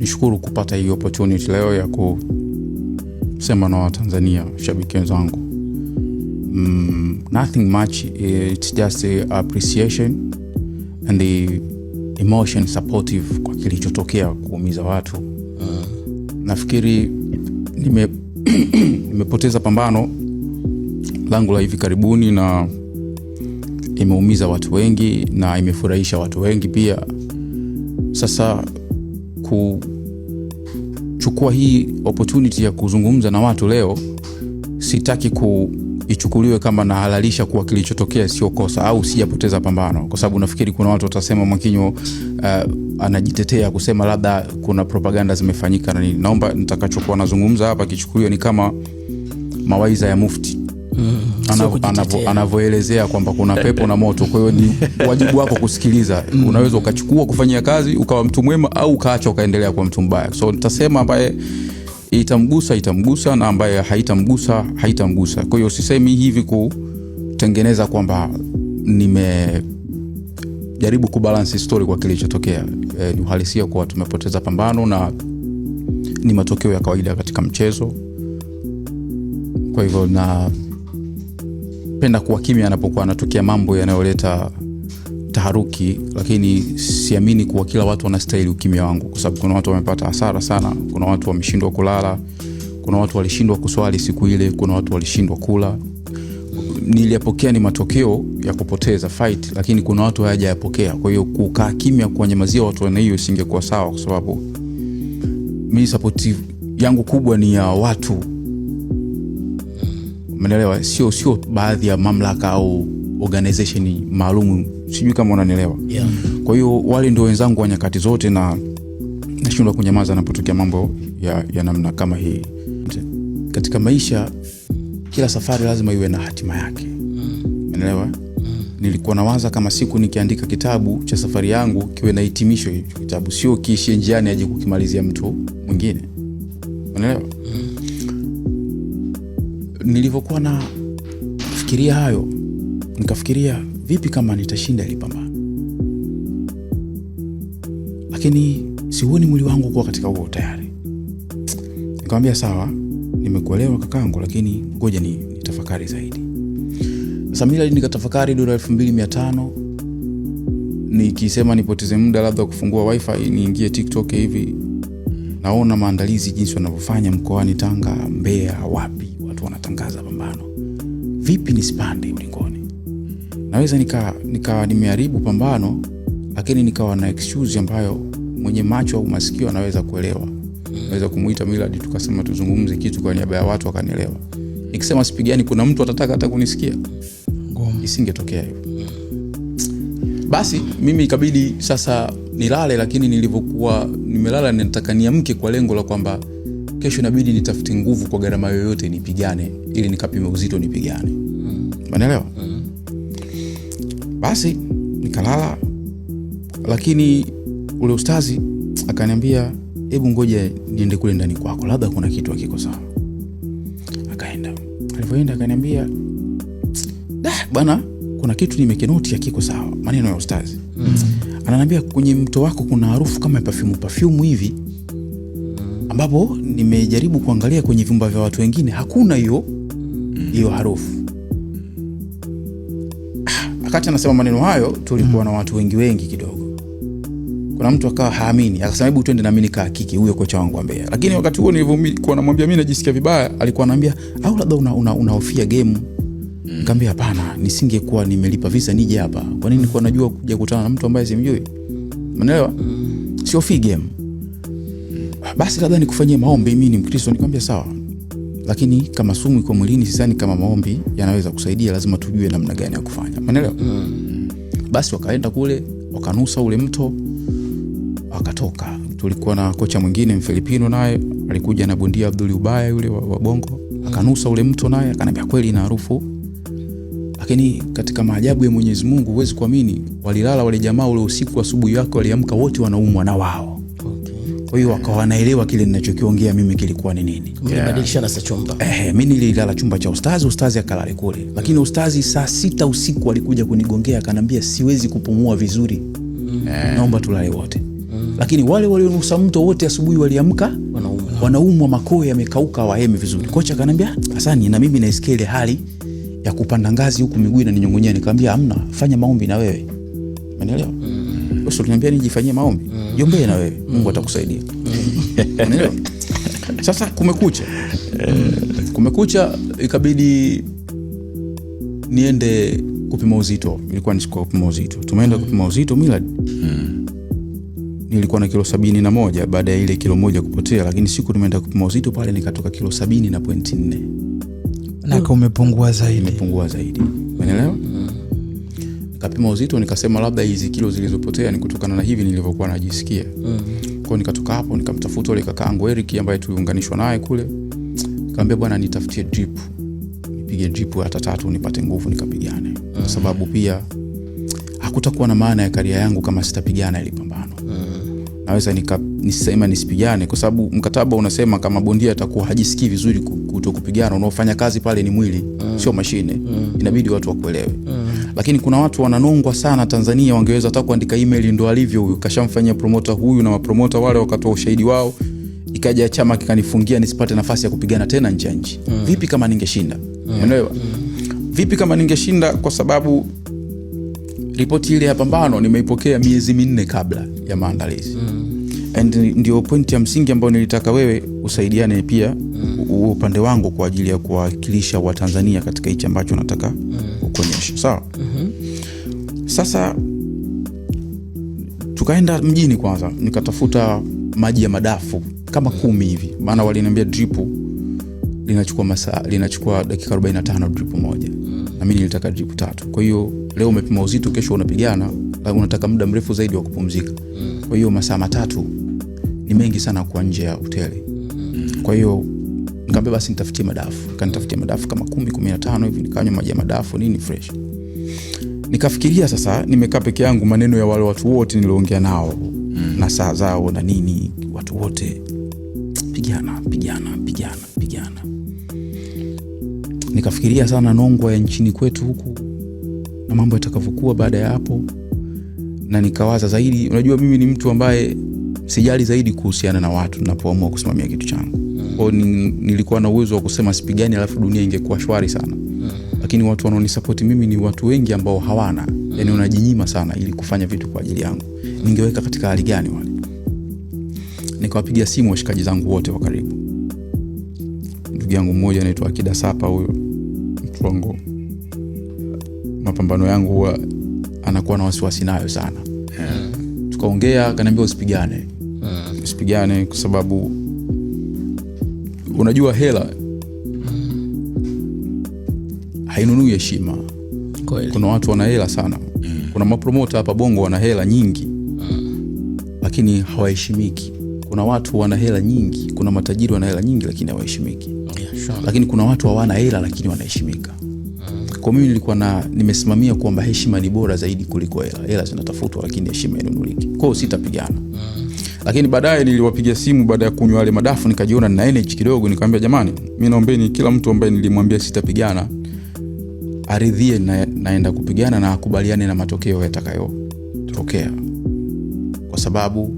nishukuru kupata hii opportunity leo ya kusema na Watanzania, shabiki wenzangu. Nothing much, it's just appreciation and the emotion supportive kwa kilichotokea kuumiza watu. Nafikiri nimepoteza pambano langu la hivi karibuni na imeumiza watu wengi na imefurahisha watu wengi pia. Sasa kuchukua hii opportunity ya kuzungumza na watu leo, sitaki ichukuliwe kama nahalalisha kuwa kilichotokea sio kosa au sijapoteza pambano, kwa sababu nafikiri kuna watu watasema Mwakinyo anajitetea kusema labda kuna propaganda zimefanyika na nini. Naomba nitakachokuwa nazungumza hapa kichukuliwe ni kama mawaidha ya mufti anavyoelezea kwamba kuna pepo na moto. Kwa hiyo ni wajibu wako kusikiliza. Unaweza ukachukua kufanyia kazi ukawa mtu mwema au ukaacha ukaendelea kuwa mtu mbaya. So nitasema ambaye itamgusa na ambaye haitamgusa. Kwa hiyo sisemi hivi kutengeneza kwamba nimejaribu kubalance story kwa kilichotokea. Ni uhalisia kwa tumepoteza pambano na ni matokeo ya kawaida katika mchezo. Kwa hivyo napenda kuwa kimya anapokuwa anatokea mambo yanayoleta taharuki, lakini siamini kuwa kila watu wanastahili ukimya wangu, kwa sababu kuna watu wamepata hasara sana, kuna watu wameshindwa kulala, kuna watu walishindwa kuswali siku ile, kuna watu walishindwa kula. Niliyapokea ni matokeo ya kupoteza fight, lakini kuna watu hawajayapokea. Kwa hiyo kukaa kimya kuwanyamazia watu wana hiyo isingekuwa sawa, kwa sababu mimi support yangu kubwa ni ya watu. Umeelewa? Sio baadhi ya mamlaka au organization maalum. Sijui kama unanielewa. Yeah. Kwa hiyo wale ndio wenzangu wa nyakati zote na nashindwa kunyamaza napotokea mambo ya namna kama hii. Katika maisha kila safari lazima iwe na hatima yake. Umeelewa? Nilikuwa nawaza kama siku nikiandika kitabu cha safari yangu kiwe na hitimisho hiyo kitabu, sio kiishie njiani aje kukimalizia mtu mwingine. Umeelewa? Nilivyokuwa na fikiria hayo, nikafikiria vipi kama nitashinda ile pambano. Lakini sioni mwili wangu kuwa katika huo tayari. Nikamwambia sawa, nimekuelewa kakangu, lakini ngoja nitafakari zaidi. Sasa mimi nikatafakari dola 2500, nikisema nipoteze muda labda kufungua wifi niingie TikTok hivi, naona maandalizi jinsi wanavyofanya mkoani Tanga, Mbeya, wapi watu wanatangaza pambano. Vipi nisipande ulingoni? Naweza nika nimeharibu pambano, lakini nikawa na excuse ambayo mwenye macho au masikio anaweza kuelewa. Naweza kumuita Millard tukasema tuzungumze kitu kwa niaba ya watu wakanielewa. Nikisema sipigani kuna mtu atataka hata kunisikia. Isingetokea hivyo. Basi mimi ikabidi sasa nilale, lakini nilivyokuwa nimelala nataka niamke kwa lengo la kwamba kesho inabidi nitafute nguvu kwa gharama yoyote nipigane ili nikapime uzito nipigane. Umeelewa? Basi nikalala, lakini ule ustazi akaniambia hebu ngoja niende kule ndani kwako, labda kuna kitu hakiko sawa. Akaenda. Alipoenda akaniambia bwana kuna kitu nimekinoti hakiko sawa. Maneno ya ustazi. Ananiambia kwenye mto wako kuna harufu kama perfume hivi, ambapo nimejaribu kuangalia kwenye vyumba vya watu wengine hakuna hiyo harufu. Akati anasema maneno hayo tulikuwa na watu wengi kidogo. Kuna mtu akawa haamini, akasema hebu twende na mimi nikahakiki huyo kocha wangu wa Mbeya. Lakini wakati huo nilivyokuwa namwambia mimi najisikia vibaya, alikuwa ananiambia au labda unahofia game. Nikamwambia hapana, nisingekuwa nimelipa visa nije hapa. Kwa nini nilikuwa najua kuja kukutana na mtu ambaye simjui? Umeelewa? Sio fi game. Basi labda nikufanyie maombi, mimi ni Mkristo. Nikamwambia sawa. Lakini kama sumu iko mwilini sidhani kama maombi yanaweza kusaidia, lazima tujue namna gani ya kufanya. Umeelewa? Basi wakaenda kule, wakanusa ule mto, wakatoka. Tulikuwa na kocha mwingine Mfilipino, naye alikuja na bondia Abdul Ubaya yule wa Bongo. Akanusa ule mto naye akaniambia kweli ina harufu. Lakini katika maajabu ya Mwenyezi Mungu huwezi kuamini, walilala wale jamaa ule usiku, asubuhi yake waliamka wote wanaumwa na wao. Kwa hiyo wakawa wanaelewa kile ninachokiongea mimi kilikuwa ni nini. Mlibadilishana sa chumba. Mimi nililala chumba cha ustazi akalala kule. Lakini ustazi saa 6 usiku alikuja kunigongea akanambia siwezi kupumua vizuri. Naomba tulale wote. Lakini wale walionusa mto wote asubuhi waliamka wanaumwa, makoo yamekauka, hawahemi vizuri. Kocha akaniambia, Hasani, na mimi naisikia ile hali ya kupanda ngazi huku miguu inaninyong'onyea. Nikamwambia hamna, fanya maombi na wewe. Umeelewa? Sasa uliniambia nijifanyie maombi. Jiombee na wewe, Mungu atakusaidia. Umeelewa? Sasa kumekucha ikabidi niende kupima uzito. Ilikuwa ni siku ya kupima uzito. Tumeenda kupima uzito Millard. Nilikuwa na kilo 71 baada ya ile kilo 1 kupotea, lakini siku nimeenda kupima uzito pale nikatoka kilo 70.4. Na umepungua zaidi. Nimepungua zaidi. Umeelewa? Nikapima uzito nikasema labda hizi kilo zilizopotea ni kutokana na hivi nilivyokuwa najisikia. Kwa nikatoka hapo nikamtafuta yule kakaangu Eric ambaye tuliunganishwa naye kule. Nikamwambia bwana, nitafutie drip. Nipige drip hata 3 nipate nguvu nikapigane. Kwa sababu pia hakutakuwa na maana ya karia yangu kama sitapigana ile pambano. Naweza nisema nisipigane kwa sababu mkataba unasema kama bondia atakuwa hajisikii vizuri kutokupigana, unaofanya kazi pale ni mwili, sio mashine. Inabidi watu wakuelewe. Lakini kuna watu wananongwa sana Tanzania, wangeweza hata kuandika email ndo alivyo huyu, kashamfanyia promoter huyu na mapromoter wale wakatoa ushahidi wao, ikaja chama kikanifungia nisipate nafasi ya kupigana tena nje ya nchi. Vipi kama ningeshinda? Unaelewa? Vipi kama ningeshinda? Kwa sababu ripoti ile ya pambano nimeipokea miezi 4 kabla ya maandalizi. And ndio point ya msingi ambayo nilitaka wewe usaidiane pia upande wangu kwa ajili ya kuwakilisha wa Tanzania katika hichi ambacho nataka kuonyesha. Sawa? Sasa tukaenda mjini kwanza, nikatafuta maji ya madafu kama 10 hivi. Maana waliniambia drip linachukua dakika 45 drip moja. Na mimi nilitaka drip 3. Kwa hiyo leo umepima uzito, kesho unapigana, unataka muda mrefu zaidi wa kupumzika. Kwa hiyo masaa 3 ni mengi sana kwa nje ya hoteli. Kwa hiyo nikamwambia basi nitafutie madafu. Kanitafutia madafu kama 10-15 hivi, nikanywa maji ya madafu nini fresh. Nikafikiria sasa nimekaa peke yangu, maneno ya wale watu wote niliongea nao na saa zao na nini, watu wote pigana. Nikafikiria sana nongwa ya nchini kwetu huku na mambo yatakavyokuwa baada ya hapo, na nikawaza zaidi. Unajua mimi ni mtu ambaye sijali zaidi kuhusiana na watu ninapoamua kusimamia kitu changu. Kwa nilikuwa na uwezo wa kusema sipigani alafu dunia ingekuwa shwari sana. Lakini watu wanaonisupport mimi ni watu wengi ambao hawana, yani unajinyima sana ili kufanya vitu kwa ajili yangu. Ningeweka katika hali gani wale? Nikawapigia simu washikaji zangu wote wa karibu. Ndugu yangu mmoja anaitwa Akida Sapa, huyo mtu wangu mapambano yangu huwa anakuwa na wasiwasi nayo sana. Tukaongea, akaniambia usipigane. Usipigane kwa sababu unajua hela hainunui heshima. Kuna watu wana hela sana. Kuna mapromoter hapa Bongo wana hela nyingi lakini hawaheshimiki. Kuna watu wana hela nyingi, kuna matajiri wana hela nyingi lakini hawaheshimiki. Lakini kuna watu hawana hela lakini wanaheshimika. Kwa mimi nilikuwa nimesimamia kwamba heshima ni bora zaidi kuliko hela. Hela zinatafutwa lakini heshima inunuliki. Kwa hiyo sitapigana. Lakini baadaye niliwapigia simu baada ya kunywa wale madafu, nikajiona nina energy kidogo, nikamwambia jamani, mimi naombeni kila mtu ambaye nilimwambia sitapigana aridhie naenda kupigana na akubaliane na matokeo yatakayotokea. Kwa sababu